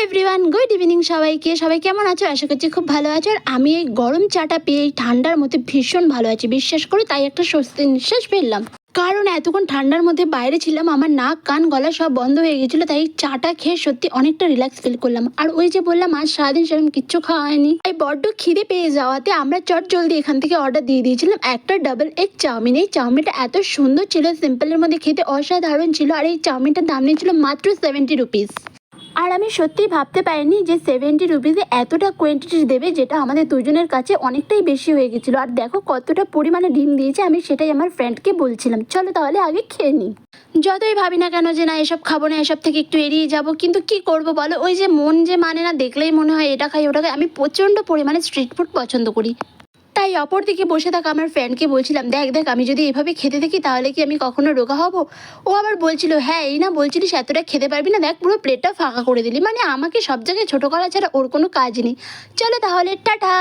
Everyone, good evening সবাইকে। সবাই কেমন আছো? আশা করছি খুব ভালো আছো। আর আমি এই গরম চাটা পেয়ে এই ঠান্ডার মধ্যে ভীষণ ভালো আছি, বিশ্বাস করো। তাই একটা স্বস্তির নিঃশ্বাস ফেললাম, কারণ এতক্ষণ ঠান্ডার মধ্যে বাইরে ছিলাম, আমার নাক কান গলা সব বন্ধ হয়ে গেছিলো। তাই চাটা খেয়ে সত্যি অনেকটা রিল্যাক্স ফিল করলাম। আর ওই যে বললাম আজ সারাদিন সেরকম কিচ্ছু খাওয়া হয়নি, তাই বড্ড খিদে পেয়ে যাওয়াতে আমরা চট জলদি এখান থেকে অর্ডার দিয়ে দিয়েছিলাম একটা ডাবল এগ চাউমিন। এই চাউমিনটা এত সুন্দর ছিল, সিম্পলের মধ্যে খেতে অসাধারণ ছিল। আর এই চাউমিনটার দাম নিয়েছিল মাত্র 70 রুপিস। আর আমি সত্যিই ভাবতে পারিনি যে 70 রুপিসে এতটা কোয়ান্টিটি দেবে, যেটা আমাদের দুজনের কাছে অনেকটাই বেশি হয়ে গেছিলো। আর দেখো কতটা পরিমাণে ডিম দিয়েছে, আমি সেটাই আমার ফ্রেন্ডকে বলছিলাম। চলো তাহলে আগে খেয়ে নিই। যতই ভাবি না কেন যে না এসব খাবো না, এসব থেকে একটু এড়িয়ে যাব, কিন্তু কি করব বলো, ওই যে মন যে মানে না, দেখলেই মনে হয় এটা খাই ওটা খাই। আমি প্রচণ্ড পরিমাণে স্ট্রিট ফুড পছন্দ করি। তাই অপর দিকে বসে থাকা আমার ফ্রেন্ডকে বলছিলাম, দেখ দেখ আমি যদি এভাবে খেতে থাকি তাহলে কি আমি কখনো রোগা হব? ও আবার বলছিল, হ্যাঁ এই না বলছিলিস এতটা খেতে পারবি না, দেখ পুরো প্লেটটা ফাঁকা করে দিলি। মানে আমাকে সব জায়গায় ছোটো করা ছাড়া ওর কোনো কাজ নেই। চলো তাহলে টাটা।